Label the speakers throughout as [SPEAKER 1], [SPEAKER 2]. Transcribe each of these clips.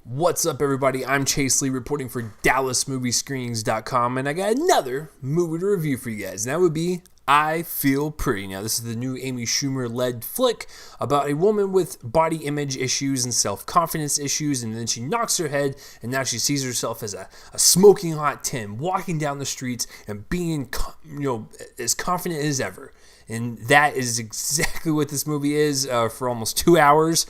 [SPEAKER 1] What's up, everybody? I'm Chase Lee reporting for DallasMovieScreenings.com, and I got another movie to review for you guys. And that would be I Feel Pretty. Now, this is the new Amy Schumer-led flick about a woman with body image issues and self-confidence issues, and then she knocks her head, and now she sees herself as a smoking hot 10, walking down the streets and being, as confident as ever. And that is exactly what this movie is for almost 2 hours.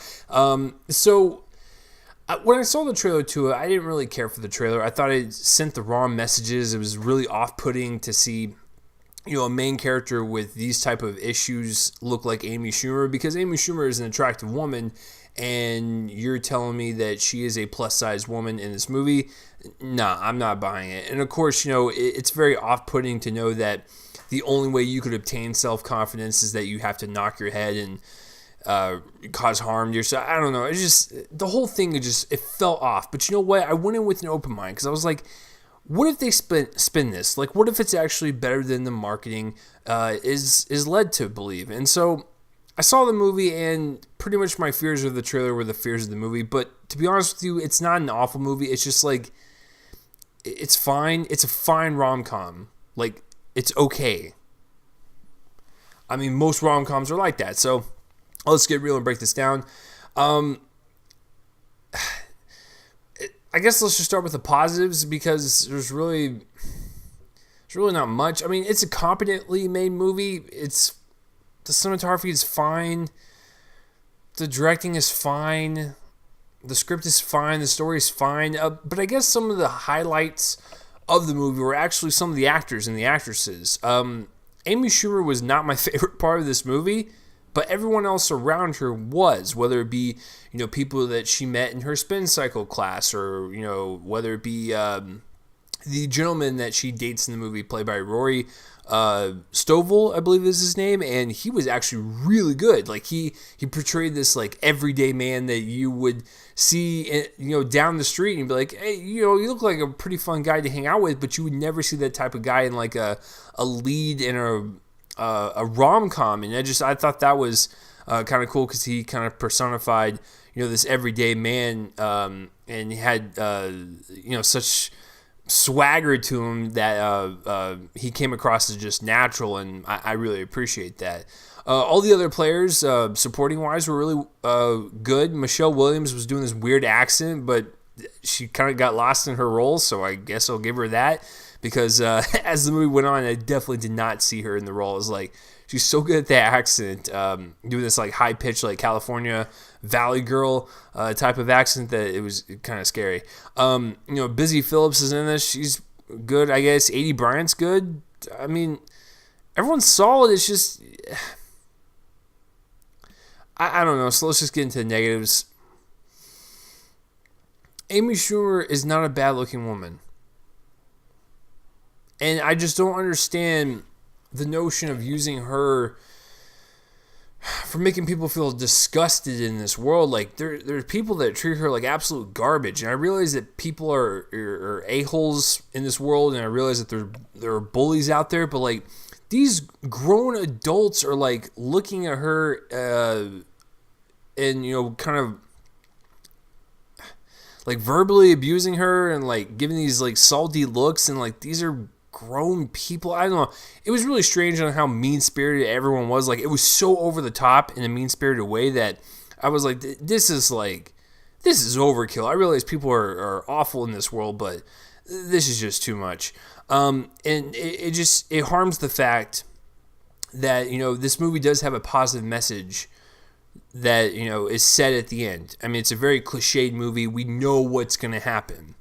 [SPEAKER 1] When I saw the trailer to it, I didn't really care for the trailer. I thought it sent the wrong messages. It was really off-putting to see, a main character with these type of issues look like Amy Schumer, because Amy Schumer is an attractive woman, and you're telling me that she is a plus-size woman in this movie? Nah, I'm not buying it. And of course, it's very off-putting to know that the only way you could obtain self-confidence is that you have to knock your head and cause harm to yourself. I don't know. It's just, the whole thing, it felt off. But you know what? I went in with an open mind because I was like, what if they spin this? Like, what if it's actually better than the marketing is led to believe? And so I saw the movie, and pretty much my fears of the trailer were the fears of the movie. But to be honest with you, it's not an awful movie. It's just like, it's fine. It's a fine rom-com. Like, it's okay. I mean, most rom-coms are like that. So let's get real and break this down. I guess let's just start with the positives, because there's really not much. I mean, it's a competently made movie. The cinematography is fine. The directing is fine. The script is fine. The story is fine. But I guess some of the highlights of the movie were actually some of the actors and the actresses. Amy Schumer was not my favorite part of this movie, but everyone else around her was, whether it be, people that she met in her spin cycle class, or, whether it be the gentleman that she dates in the movie, played by Rory Stovall, I believe is his name, and he was actually really good. Like, he portrayed this, like, everyday man that you would see, down the street, and you'd be like, hey, you look like a pretty fun guy to hang out with, but you would never see that type of guy in, like, a lead in a rom-com. And I thought that was kind of cool, because he kind of personified, this everyday man, and he had, such swagger to him that he came across as just natural, and I really appreciate that. All the other players, supporting-wise, were really good. Michelle Williams was doing this weird accent, but she kind of got lost in her role, so I guess I'll give her that. Because as the movie went on, I definitely did not see her in the role. It was like, she's so good at that accent, doing this like high-pitched, like California Valley Girl type of accent, that it was kind of scary. Busy Phillips is in this. She's good, I guess. Adie Bryant's good. I mean, everyone's solid. It's just, I don't know. So let's just get into the negatives. Amy Schumer is not a bad-looking woman. And I just don't understand the notion of using her for making people feel disgusted in this world. Like, there's people that treat her like absolute garbage. And I realize that people are a-holes in this world, and I realize that there are bullies out there. But, like, these grown adults are, like, looking at her and, kind of, like, verbally abusing her and, like, giving these, like, salty looks. And, like, these are grown people. I don't know. It was really strange on how mean-spirited everyone was. Like, it was so over the top in a mean-spirited way that I was like, this is overkill. I realize people are awful in this world, but this is just too much. And it harms the fact that, this movie does have a positive message that, is said at the end. I mean, it's a very cliched movie. We know what's going to happen.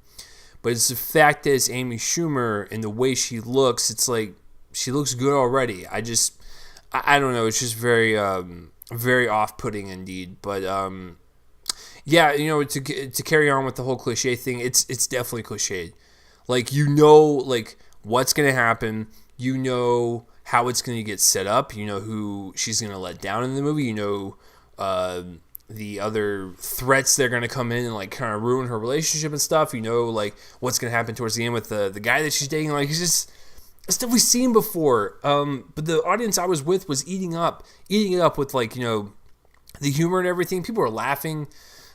[SPEAKER 1] But it's the fact that it's Amy Schumer and the way she looks. It's like, she looks good already. I don't know. It's just very, very off-putting indeed. But yeah, to carry on with the whole cliche thing, it's definitely cliched. Like, like what's gonna happen. How it's gonna get set up. Who she's gonna let down in the movie. The other threats that are going to come in and, like, kind of ruin her relationship and stuff. Like, what's going to happen towards the end with the guy that she's dating. Like, it's stuff we've seen before. But the audience I was with was eating it up with, like, the humor and everything. People were laughing.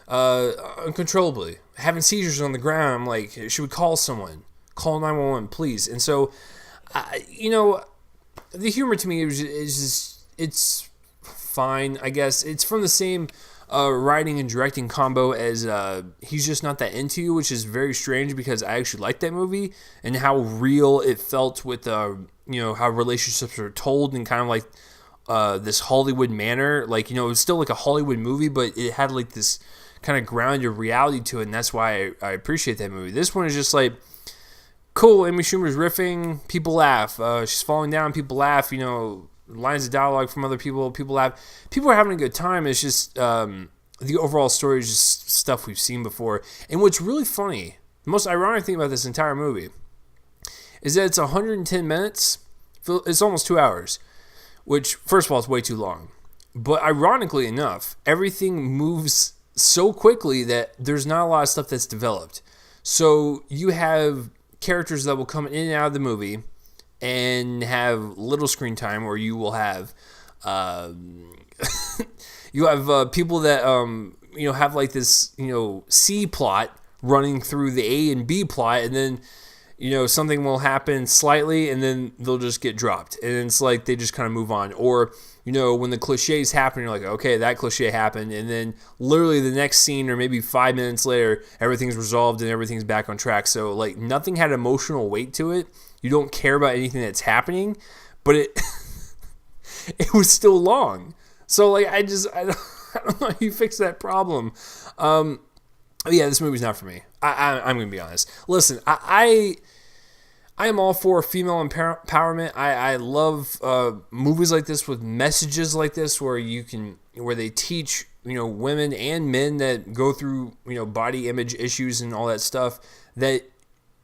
[SPEAKER 1] uncontrollably, having seizures on the ground. I'm like, should we call someone? Call 911, please. And so, the humor to me is just, it's fine, I guess. It's from the same writing and directing combo as He's Just Not That Into You, which is very strange because I actually liked that movie and how real it felt with how relationships are told and kind of like this Hollywood manner. Like, it was still like a Hollywood movie, but it had like this kind of grounded reality to it, and that's why I appreciate that movie. This one is just like, cool, Amy Schumer's riffing, people laugh. She's falling down, people laugh. Lines of dialogue from other people laugh. People are having a good time. It's just the overall story is just stuff we've seen before. And what's really funny, the most ironic thing about this entire movie, is that it's 110 minutes. It's almost 2 hours, which, first of all, is way too long. But ironically enough, everything moves so quickly that there's not a lot of stuff that's developed. So you have characters that will come in and out of the movie and have little screen time, or you will have people that have like this C plot running through the A and B plot, and then something will happen slightly and then they'll just get dropped, and it's like they just kind of move on. Or when the cliches happen, you're like, okay, that cliche happened, and then literally the next scene or maybe 5 minutes later everything's resolved and everything's back on track. So like nothing had emotional weight to it. You don't care about anything that's happening, but it it was still long. So like I don't know how you fix that problem. Yeah, this movie's not for me. I'm gonna be honest. Listen, I am all for female empowerment. I love movies like this with messages like this where they teach women and men that go through body image issues and all that stuff, that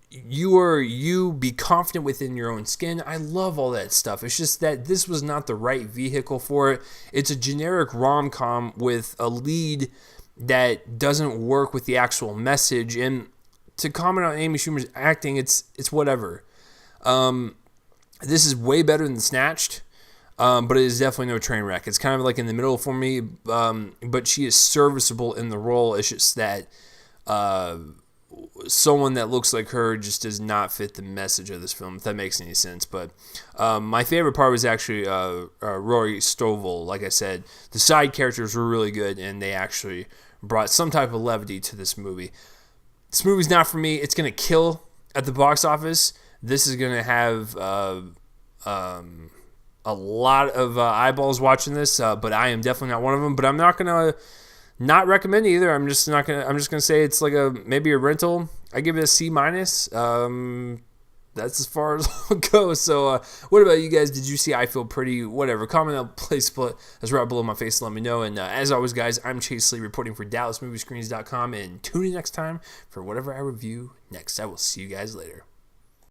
[SPEAKER 1] be confident within your own skin. I love all that stuff. It's just that this was not the right vehicle for it. It's a generic rom-com with a lead that doesn't work with the actual message. And to comment on Amy Schumer's acting, it's whatever. This is way better than Snatched, but it is definitely no train wreck. It's kind of like in the middle for me, but she is serviceable in the role. It's just that someone that looks like her just does not fit the message of this film, if that makes any sense. But my favorite part was actually Rory Stovall. Like I said, the side characters were really good, and they actually brought some type of levity to this movie. This movie's not for me. It's going to kill at the box office. This is going to have a lot of eyeballs watching this, but I am definitely not one of them. But I'm not going to not recommend it either. I'm just gonna say it's like maybe a rental. I give it a C-. That's as far as I'll go. So what about you guys? Did you see I Feel Pretty? Whatever. Comment down, place that's right below my face. Let me know. And as always, guys, I'm Chase Lee reporting for DallasMoviescreens.com. And tune in next time for whatever I review next. I will see you guys later.